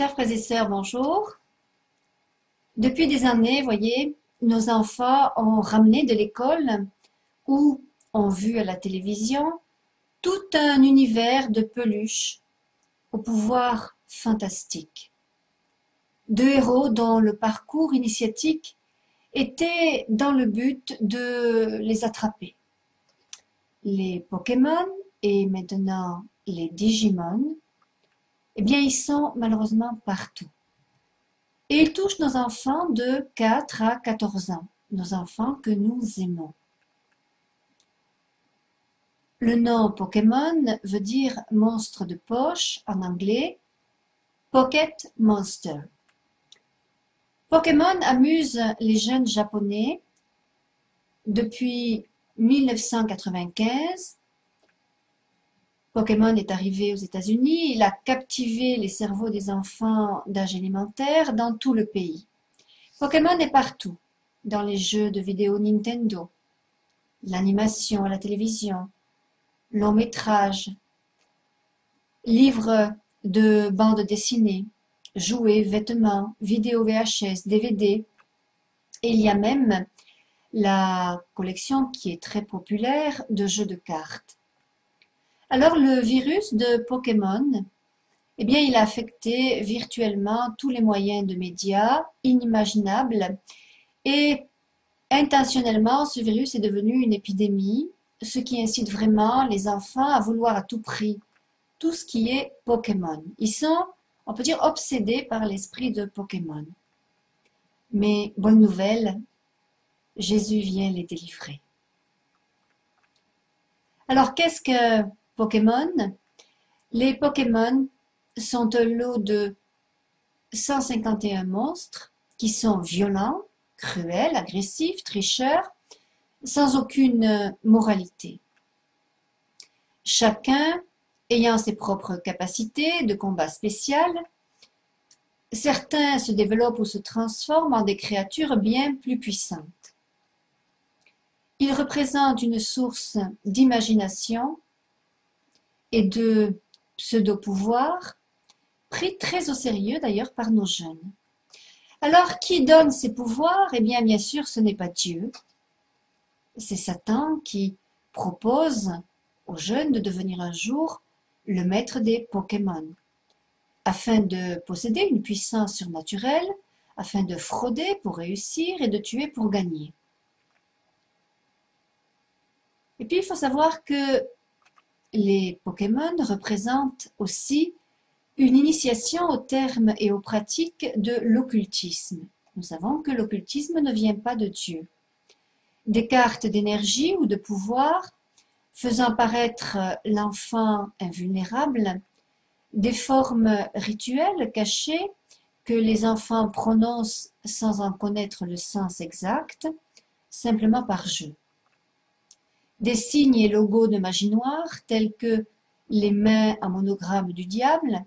Chers frères et sœurs, bonjour. Depuis des années, voyez, nos enfants ont ramené de l'école ou ont vu à la télévision tout un univers de peluches au pouvoir fantastique, de héros dont le parcours initiatique était dans le but de les attraper. Les Pokémon et maintenant les Digimon, eh bien, ils sont malheureusement partout. Et ils touchent nos enfants de 4 à 14 ans, nos enfants que nous aimons. Le nom Pokémon veut dire monstre de poche en anglais, Pocket Monster. Pokémon amuse les jeunes japonais depuis 1995. Pokémon est arrivé aux États-Unis, il a captivé les cerveaux des enfants d'âge élémentaire dans tout le pays. Pokémon est partout, dans les jeux de vidéo Nintendo, l'animation à la télévision, longs métrages, livres de bandes dessinées, jouets, vêtements, vidéos VHS, DVD. Et il y a même la collection qui est très populaire de jeux de cartes. Alors le virus de Pokémon, eh bien, il a affecté virtuellement tous les moyens de médias inimaginables et intentionnellement, ce virus est devenu une épidémie, ce qui incite vraiment les enfants à vouloir à tout prix tout ce qui est Pokémon. Ils sont, on peut dire, obsédés par l'esprit de Pokémon. Mais bonne nouvelle, Jésus vient les délivrer. Alors, qu'est-ce que Pokémon? Les Pokémon sont un lot de 151 monstres qui sont violents, cruels, agressifs, tricheurs, sans aucune moralité. Chacun ayant ses propres capacités de combat spécial, certains se développent ou se transforment en des créatures bien plus puissantes. Ils représentent une source d'imagination et de pseudo-pouvoir, pris très au sérieux d'ailleurs par nos jeunes. Alors, qui donne ces pouvoirs? Eh bien sûr, ce n'est pas Dieu. C'est Satan qui propose aux jeunes de devenir un jour le maître des Pokémon, afin de posséder une puissance surnaturelle, afin de frauder pour réussir et de tuer pour gagner. Et puis, il faut savoir que les Pokémon représentent aussi une initiation aux termes et aux pratiques de l'occultisme. Nous savons que l'occultisme ne vient pas de Dieu. Des cartes d'énergie ou de pouvoir faisant paraître l'enfant invulnérable, des formes rituelles cachées que les enfants prononcent sans en connaître le sens exact, simplement par jeu. Des signes et logos de magie noire tels que les mains en monogramme du diable,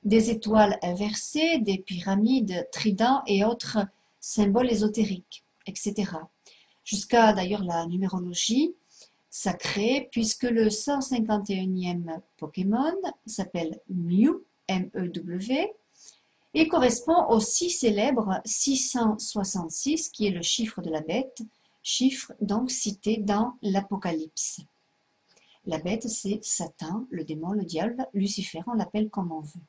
des étoiles inversées, des pyramides, tridents et autres symboles ésotériques, etc. Jusqu'à d'ailleurs la numérologie sacrée, puisque le 151e Pokémon s'appelle Mew, M-E-W, et correspond au si célèbre 666, qui est le chiffre de la bête, chiffre donc cité dans l'Apocalypse. La bête, c'est Satan, le démon, le diable, Lucifer, on l'appelle comme on veut.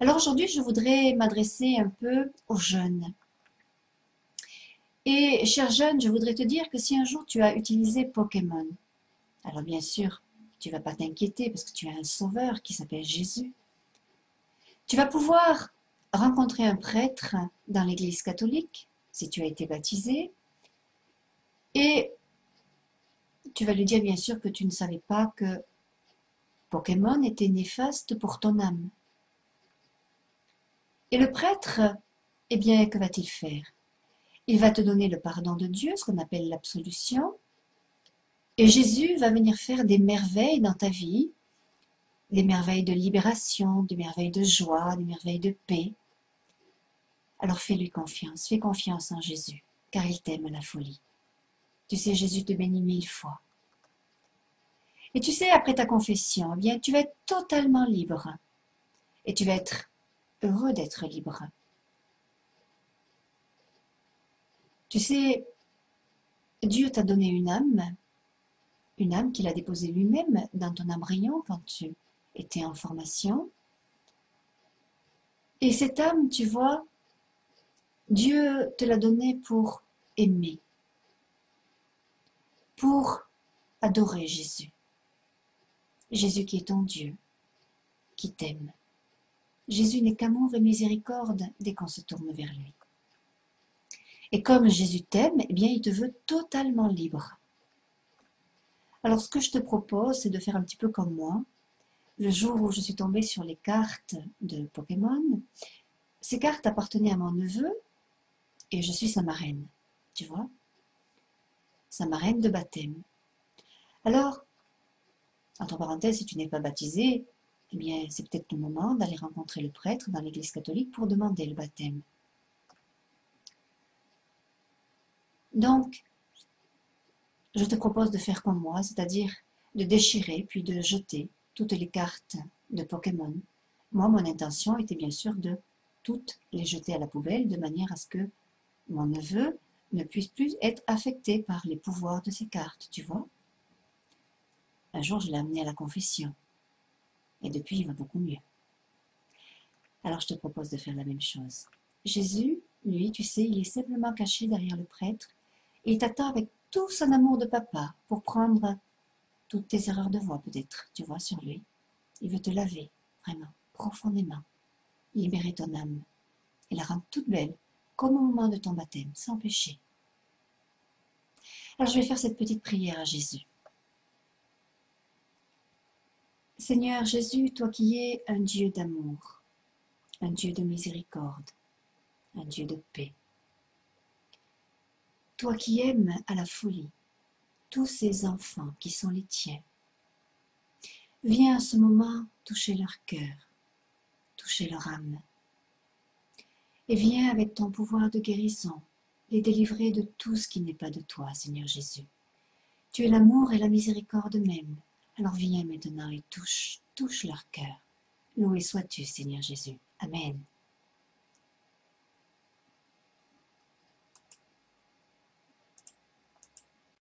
Alors aujourd'hui, je voudrais m'adresser un peu aux jeunes. Et chers jeunes, je voudrais te dire que si un jour tu as utilisé Pokémon, alors bien sûr, tu ne vas pas t'inquiéter parce que tu as un sauveur qui s'appelle Jésus. Tu vas pouvoir rencontrer un prêtre dans l'église catholique, si tu as été baptisé, et tu vas lui dire bien sûr que tu ne savais pas que Pokémon était néfaste pour ton âme. Et le prêtre, eh bien, que va-t-il faire? Il va te donner le pardon de Dieu, ce qu'on appelle l'absolution, et Jésus va venir faire des merveilles dans ta vie, des merveilles de libération, des merveilles de joie, des merveilles de paix. Alors fais-lui confiance, fais confiance en Jésus, car il t'aime à la folie. Tu sais, Jésus te bénit 1000 fois. Et tu sais, après ta confession, eh bien, tu vas être totalement libre. Et tu vas être heureux d'être libre. Tu sais, Dieu t'a donné une âme qu'il a déposée lui-même dans ton embryon quand tu étais en formation. Et cette âme, tu vois, Dieu te l'a donnée pour aimer, pour adorer Jésus. Jésus qui est ton Dieu, qui t'aime. Jésus n'est qu'amour et miséricorde dès qu'on se tourne vers lui. Et comme Jésus t'aime, eh bien, il te veut totalement libre. Alors, ce que je te propose, c'est de faire un petit peu comme moi. Le jour où je suis tombée sur les cartes de Pokémon, ces cartes appartenaient à mon neveu et je suis sa marraine, tu vois, sa marraine de baptême. Alors, entre parenthèses, si tu n'es pas baptisé, eh bien, c'est peut-être le moment d'aller rencontrer le prêtre dans l'église catholique pour demander le baptême. Donc, je te propose de faire comme moi, c'est-à-dire de déchirer puis de jeter toutes les cartes de Pokémon. Moi, mon intention était bien sûr de toutes les jeter à la poubelle de manière à ce que mon neveu ne puisse plus être affecté par les pouvoirs de ces cartes, tu vois. Un jour, je l'ai amené à la confession. Et depuis, il va beaucoup mieux. Alors, je te propose de faire la même chose. Jésus, lui, tu sais, il est simplement caché derrière le prêtre et il t'attend avec tout son amour de papa pour prendre toutes tes erreurs de voix, peut-être, tu vois, sur lui. Il veut te laver, vraiment, profondément, libérer ton âme et la rendre toute belle, comme au moment de ton baptême, sans péché. Alors, je vais faire cette petite prière à Jésus. Seigneur Jésus, toi qui es un Dieu d'amour, un Dieu de miséricorde, un Dieu de paix, toi qui aimes à la folie tous ces enfants qui sont les tiens, viens à ce moment toucher leur cœur, toucher leur âme, et viens avec ton pouvoir de guérison les délivrer de tout ce qui n'est pas de toi, Seigneur Jésus. Tu es l'amour et la miséricorde même, alors viens maintenant et touche leur cœur. Loué sois-tu, Seigneur Jésus. Amen.